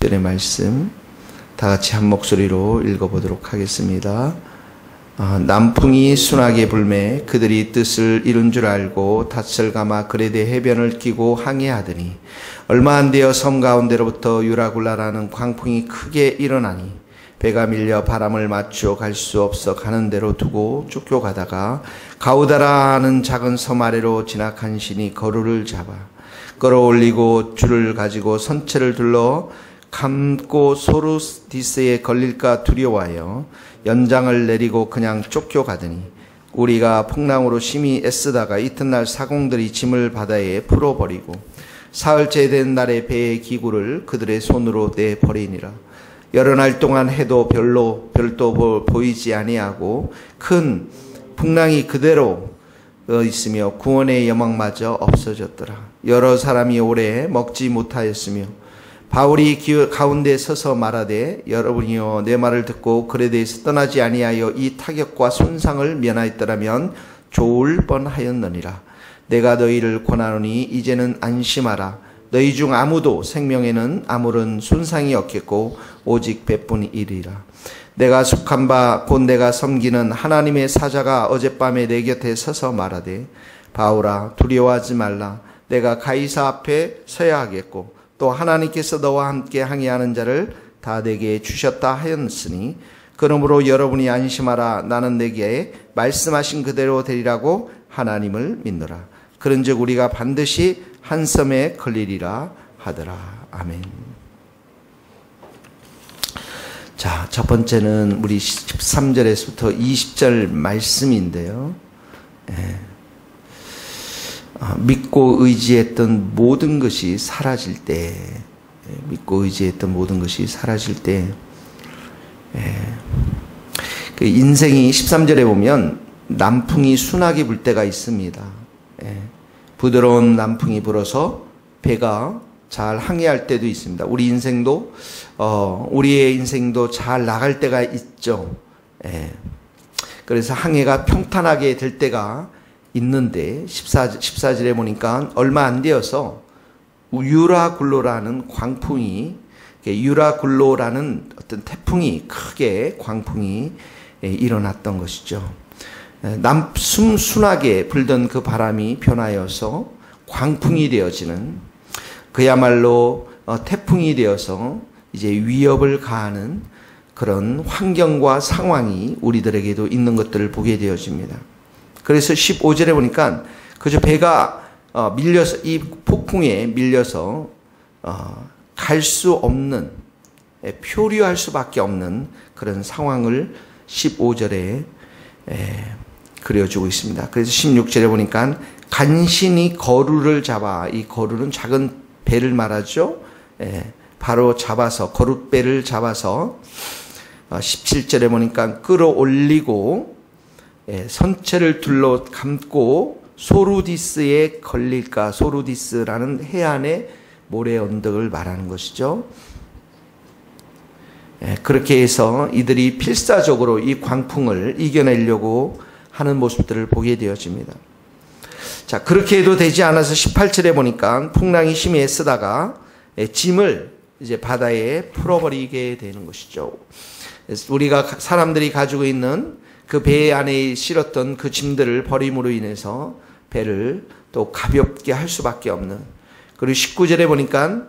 20절의 말씀 다 같이 한 목소리로 읽어보도록 하겠습니다. 남풍이 순하게 불매 그들이 뜻을 이룬 줄 알고 닷을 감아 그레데 해변을 끼고 항해하더니 얼마 안 되어 섬 가운데로부터 유라굴라라는 광풍이 크게 일어나니 배가 밀려 바람을 맞추어 갈 수 없어 가는 대로 두고 쫓겨가다가 가우다라는 작은 섬 아래로 지나간신히 거루를 잡아 끌어올리고 줄을 가지고 선체를 둘러 감고 소르디스에 걸릴까 두려워하여 연장을 내리고 그냥 쫓겨가더니 우리가 풍랑으로 심히 애쓰다가 이튿날 사공들이 짐을 바다에 풀어버리고 사흘째 된 날에 배의 기구를 그들의 손으로 내버리니라. 여러 날 동안 해도 별도 보이지 아니하고 큰 풍랑이 그대로 있으며 구원의 여망마저 없어졌더라. 여러 사람이 오래 먹지 못하였으며 바울이 가운데 서서 말하되 여러분이여 내 말을 듣고 그레데에서 떠나지 아니하여 이 타격과 손상을 면하였더라면 좋을 뻔하였느니라. 내가 너희를 권하노니 이제는 안심하라. 너희 중 아무도 생명에는 아무런 손상이 없겠고 오직 배뿐이리라. 내가 속한 바 곧 내가 섬기는 하나님의 사자가 어젯밤에 내 곁에 서서 말하되 바울아 두려워하지 말라. 내가 가이사 앞에 서야 하겠고 또 하나님께서 너와 함께 항해하는 자를 다 내게 주셨다 하였으니 그러므로 여러분이 안심하라. 나는 내게 말씀하신 그대로 되리라고 하나님을 믿노라. 그런즉 우리가 반드시 한 섬에 걸리리라 하더라. 아멘. 자, 첫 번째는 우리 13절에서부터 20절 말씀인데요. 믿고 의지했던 모든 것이 사라질 때, 믿고 의지했던 모든 것이 사라질 때, 그 인생이 13절에 보면 남풍이 순하게 불 때가 있습니다. 부드러운 남풍이 불어서 배가 잘 항해할 때도 있습니다. 우리의 인생도 잘 나갈 때가 있죠. 그래서 항해가 평탄하게 될 때가 있는데 14절에 보니까 얼마 안 되어서 유라굴로라는 광풍이 유라굴로라는 어떤 태풍이 크게 광풍이 일어났던 것이죠. 순하게 불던 그 바람이 변하여서 광풍이 되어지는 그야말로 태풍이 되어서 이제 위협을 가하는 그런 환경과 상황이 우리들에게도 있는 것들을 보게 되어집니다. 그래서 15절에 보니까 그저 배가 밀려서 이 폭풍에 밀려서 갈 수 없는 표류할 수밖에 없는 그런 상황을 15절에 그려주고 있습니다. 그래서 16절에 보니까 간신히 거루를 잡아, 이 거루는 작은 배를 말하죠. 바로 잡아서 거룻배를 잡아서 17절에 보니까 끌어올리고 선체를 둘러 감고 소르디스에 걸릴까. 소르디스라는 해안의 모래 언덕을 말하는 것이죠. 그렇게 해서 이들이 필사적으로 이 광풍을 이겨내려고 하는 모습들을 보게 되어집니다. 자, 그렇게 해도 되지 않아서 18절에 보니까 풍랑이 심히 애쓰다가 짐을 이제 바다에 풀어버리게 되는 것이죠. 우리가 사람들이 가지고 있는 그 배 안에 실었던 그 짐들을 버림으로 인해서 배를 또 가볍게 할 수밖에 없는. 그리고 19절에 보니까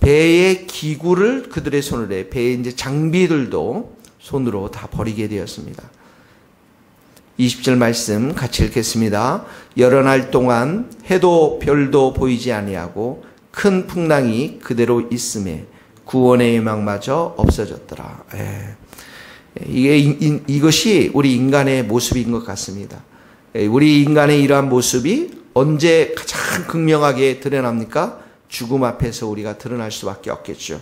배의 기구를 그들의 손으로 해 배의 이제 장비들도 손으로 다 버리게 되었습니다. 20절 말씀 같이 읽겠습니다. 여러 날 동안 해도 별도 보이지 아니하고 큰 풍랑이 그대로 있음에 구원의 희망마저 없어졌더라. 이것이 우리 인간의 모습인 것 같습니다. 우리 인간의 이러한 모습이 언제 가장 극명하게 드러납니까? 죽음 앞에서 우리가 드러날 수밖에 없겠죠.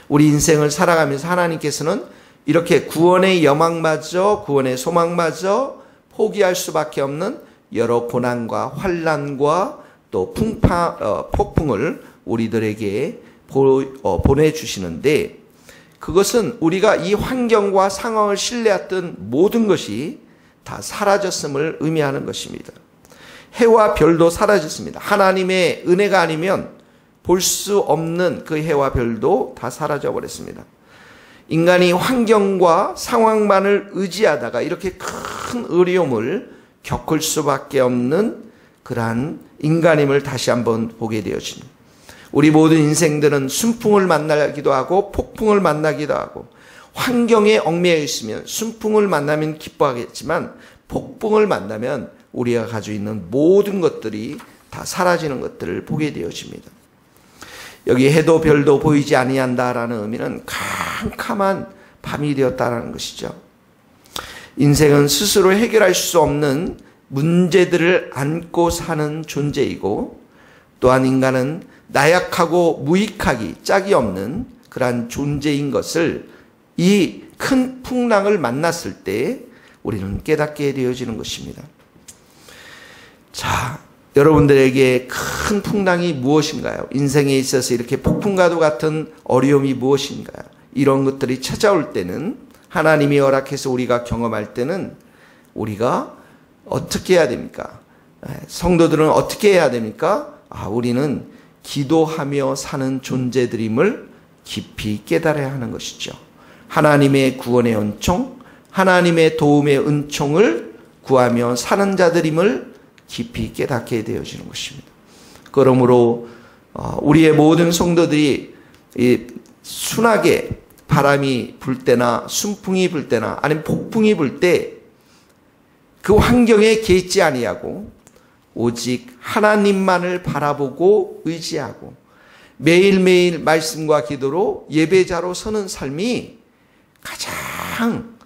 우리 인생을 살아가면서 하나님께서는 이렇게 구원의 여망마저, 구원의 소망마저 포기할 수밖에 없는 여러 고난과 환난과 또 폭풍을 우리들에게 보내주시는데, 그것은 우리가 이 환경과 상황을 신뢰했던 모든 것이 다 사라졌음을 의미하는 것입니다. 해와 별도 사라졌습니다. 하나님의 은혜가 아니면 볼 수 없는 그 해와 별도 다 사라져 버렸습니다. 인간이 환경과 상황만을 의지하다가 이렇게 큰 어려움을 겪을 수밖에 없는 그러한 인간임을 다시 한번 보게 되어집니다. 우리 모든 인생들은 순풍을 만나기도 하고 폭풍을 만나기도 하고, 환경에 얽매여 있으면 순풍을 만나면 기뻐하겠지만 폭풍을 만나면 우리가 가지고 있는 모든 것들이 다 사라지는 것들을 보게 되어집니다. 여기 해도 별도 보이지 아니한다라는 의미는 캄캄한 밤이 되었다라는 것이죠. 인생은 스스로 해결할 수 없는 문제들을 안고 사는 존재이고, 또한 인간은 나약하고 무익하기 짝이 없는 그러한 존재인 것을 이 큰 풍랑을 만났을 때 우리는 깨닫게 되어지는 것입니다. 자, 여러분들에게 큰 풍랑이 무엇인가요? 인생에 있어서 이렇게 폭풍과도 같은 어려움이 무엇인가요? 이런 것들이 찾아올 때는, 하나님이 허락해서 우리가 경험할 때는 우리가 어떻게 해야 됩니까? 성도들은 어떻게 해야 됩니까? 우리는 기도하며 사는 존재들임을 깊이 깨달아야 하는 것이죠. 하나님의 구원의 은총, 하나님의 도움의 은총을 구하며 사는 자들임을 깊이 깨닫게 되어지는 것입니다. 그러므로 우리의 모든 성도들이 순하게 바람이 불 때나 순풍이 불 때나 아니면 폭풍이 불 때 그 환경에 개의치 아니하고 오직 하나님만을 바라보고 의지하고 매일매일 말씀과 기도로 예배자로 서는 삶이 가장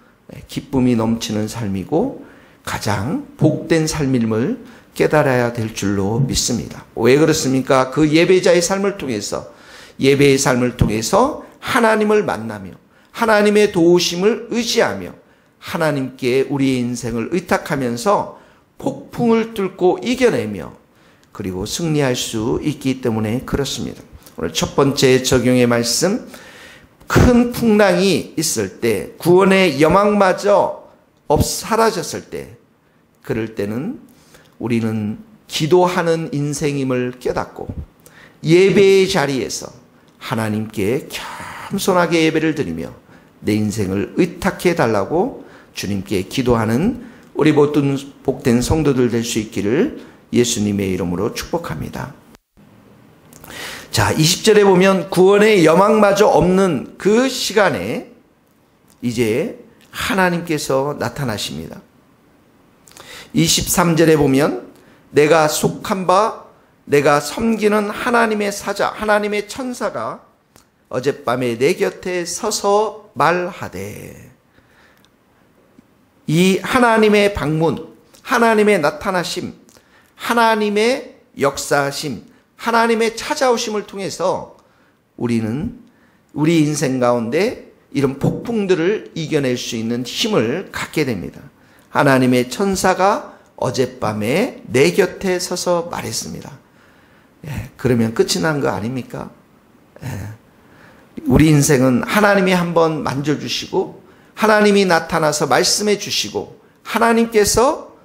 기쁨이 넘치는 삶이고 가장 복된 삶임을 깨달아야 될 줄로 믿습니다. 왜 그렇습니까? 그 예배자의 삶을 통해서, 예배의 삶을 통해서 하나님을 만나며 하나님의 도우심을 의지하며 하나님께 우리의 인생을 의탁하면서 폭풍을 뚫고 이겨내며 그리고 승리할 수 있기 때문에 그렇습니다. 오늘 첫 번째 적용의 말씀, 큰 풍랑이 있을 때, 구원의 여망마저 사라졌을 때, 그럴 때는 우리는 기도하는 인생임을 깨닫고 예배의 자리에서 하나님께 겸손하게 예배를 드리며 내 인생을 의탁해 달라고 주님께 기도하는 우리 모든 복된 성도들 될 수 있기를 예수님의 이름으로 축복합니다. 자, 20절에 보면 구원의 여망마저 없는 그 시간에 이제 하나님께서 나타나십니다. 23절에 보면 내가 속한 바, 내가 섬기는 하나님의 사자, 하나님의 천사가 어젯밤에 내 곁에 서서 말하되, 이 하나님의 방문, 하나님의 나타나심, 하나님의 역사하심, 하나님의 찾아오심을 통해서 우리는 우리 인생 가운데 이런 폭풍들을 이겨낼 수 있는 힘을 갖게 됩니다. 하나님의 천사가 어젯밤에 내 곁에 서서 말했습니다. 그러면 끝이 난 거 아닙니까? 우리 인생은 하나님이 한번 만져주시고 하나님이 나타나서 말씀해 주시고 하나님께서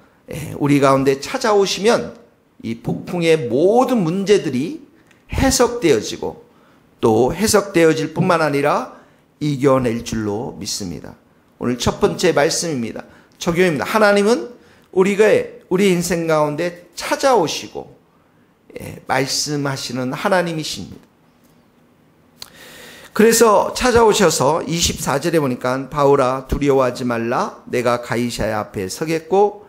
우리 가운데 찾아오시면 이 폭풍의 모든 문제들이 해석되어지고 또 해석되어질 뿐만 아니라 이겨낼 줄로 믿습니다. 오늘 첫 번째 말씀입니다. 적용입니다. 하나님은 우리 인생 가운데 찾아오시고 말씀하시는 하나님이십니다. 그래서 찾아오셔서 24절에 보니까 바울아 두려워하지 말라, 내가 가이사야 앞에 서겠고,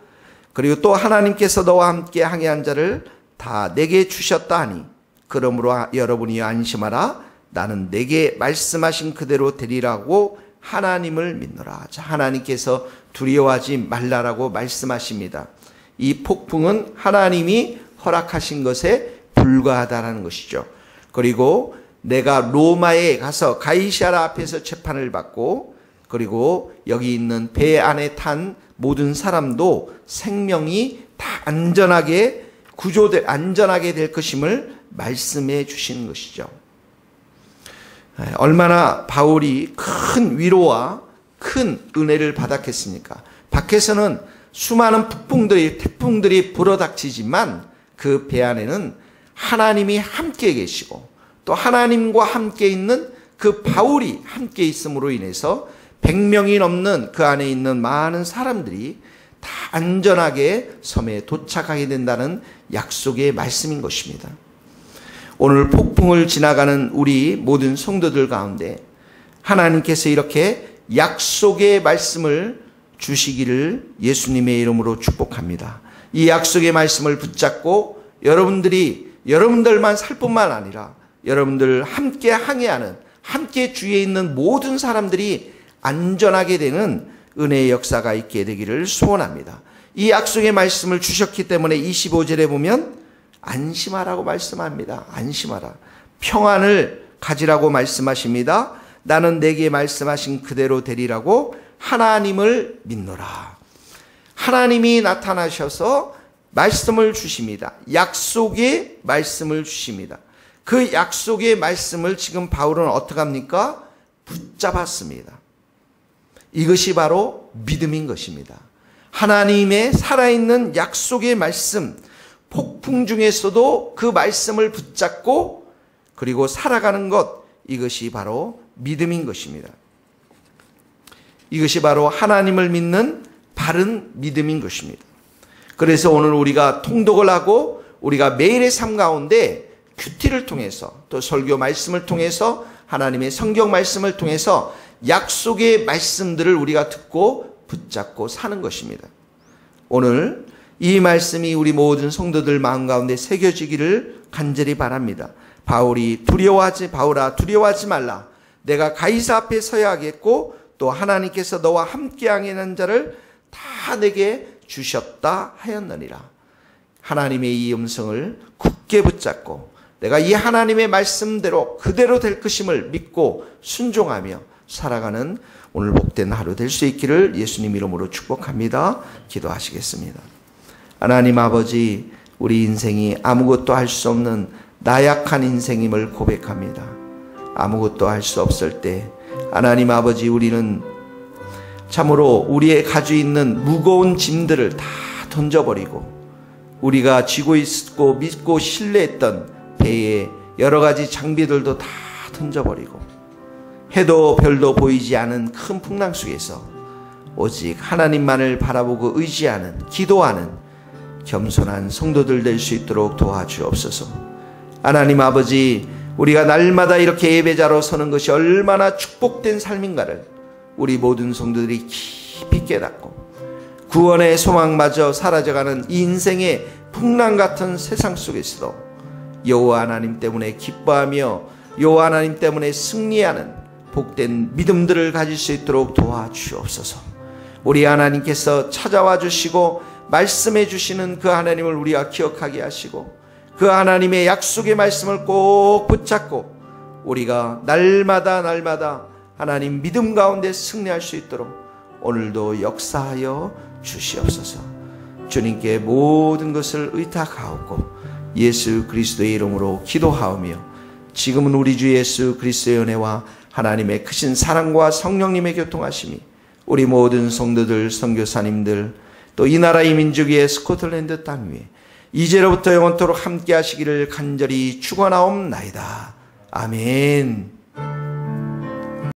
그리고 또 하나님께서 너와 함께 항해한 자를 다 내게 주셨다 하니 그러므로 여러분이 안심하라, 나는 내게 말씀하신 그대로 되리라고 하나님을 믿노라. 자, 하나님께서 두려워하지 말라라고 말씀하십니다. 이 폭풍은 하나님이 허락하신 것에 불과하다라는 것이죠. 그리고 내가 로마에 가서 가이사랴 앞에서 재판을 받고, 그리고 여기 있는 배 안에 탄 모든 사람도 생명이 다 안전하게 안전하게 될 것임을 말씀해 주시는 것이죠. 얼마나 바울이 큰 위로와 큰 은혜를 받았겠습니까? 밖에서는 수많은 태풍들이 불어닥치지만 그 배 안에는 하나님이 함께 계시고 또 하나님과 함께 있는 그 바울이 함께 있음으로 인해서 100명이 넘는 그 안에 있는 많은 사람들이 다 안전하게 섬에 도착하게 된다는 약속의 말씀인 것입니다. 오늘 폭풍을 지나가는 우리 모든 성도들 가운데 하나님께서 이렇게 약속의 말씀을 주시기를 예수님의 이름으로 축복합니다. 이 약속의 말씀을 붙잡고 여러분들만 살 뿐만 아니라 여러분들 함께 항해하는, 함께 주위에 있는 모든 사람들이 안전하게 되는 은혜의 역사가 있게 되기를 소원합니다. 이 약속의 말씀을 주셨기 때문에 25절에 보면 안심하라고 말씀합니다. 안심하라. 평안을 가지라고 말씀하십니다. 나는 내게 말씀하신 그대로 되리라고 하나님을 믿노라. 하나님이 나타나셔서 말씀을 주십니다. 약속의 말씀을 주십니다. 그 약속의 말씀을 지금 바울은 어떻게 합니까? 붙잡았습니다. 이것이 바로 믿음인 것입니다. 하나님의 살아있는 약속의 말씀, 폭풍 중에서도 그 말씀을 붙잡고 그리고 살아가는 것, 이것이 바로 믿음인 것입니다. 이것이 바로 하나님을 믿는 바른 믿음인 것입니다. 그래서 오늘 우리가 통독을 하고 우리가 매일의 삶 가운데 큐티를 통해서 또 설교 말씀을 통해서 하나님의 성경 말씀을 통해서 약속의 말씀들을 우리가 듣고 붙잡고 사는 것입니다. 오늘 이 말씀이 우리 모든 성도들 마음 가운데 새겨지기를 간절히 바랍니다. 바울아 두려워하지 말라. 내가 가이사 앞에 서야 하겠고 또 하나님께서 너와 함께 하는 자를 다 내게 주셨다 하였느니라. 하나님의 이 음성을 굳게 붙잡고 내가 이 하나님의 말씀대로 그대로 될 것임을 믿고 순종하며 살아가는 오늘 복된 하루 될 수 있기를 예수님 이름으로 축복합니다. 기도하시겠습니다. 하나님 아버지, 우리 인생이 아무것도 할 수 없는 나약한 인생임을 고백합니다. 아무것도 할 수 없을 때 하나님 아버지, 우리는 참으로 우리의 가지고 있는 무거운 짐들을 다 던져버리고 우리가 쥐고 있고 믿고 신뢰했던 배의 여러 가지 장비들도 다 던져버리고 해도 별도 보이지 않은 큰 풍랑 속에서 오직 하나님만을 바라보고 의지하는, 기도하는 겸손한 성도들 될 수 있도록 도와주옵소서. 하나님 아버지, 우리가 날마다 이렇게 예배자로 서는 것이 얼마나 축복된 삶인가를 우리 모든 성도들이 깊이 깨닫고 구원의 소망마저 사라져가는 이 인생의 풍랑 같은 세상 속에서도 여호와 하나님 때문에 기뻐하며 여호와 하나님 때문에 승리하는 복된 믿음들을 가질 수 있도록 도와주옵소서. 우리 하나님께서 찾아와 주시고 말씀해 주시는 그 하나님을 우리가 기억하게 하시고 그 하나님의 약속의 말씀을 꼭 붙잡고 우리가 날마다 하나님 믿음 가운데 승리할 수 있도록 오늘도 역사하여 주시옵소서. 주님께 모든 것을 의탁하옵고 예수 그리스도의 이름으로 기도하오며 지금은 우리 주 예수 그리스도의 은혜와 하나님의 크신 사랑과 성령님의 교통하심이 우리 모든 성도들, 선교사님들 또 이 나라 이 민족 위에 스코틀랜드 땅 위에 이제로부터 영원토록 함께 하시기를 간절히 축원하옵나이다. 아멘.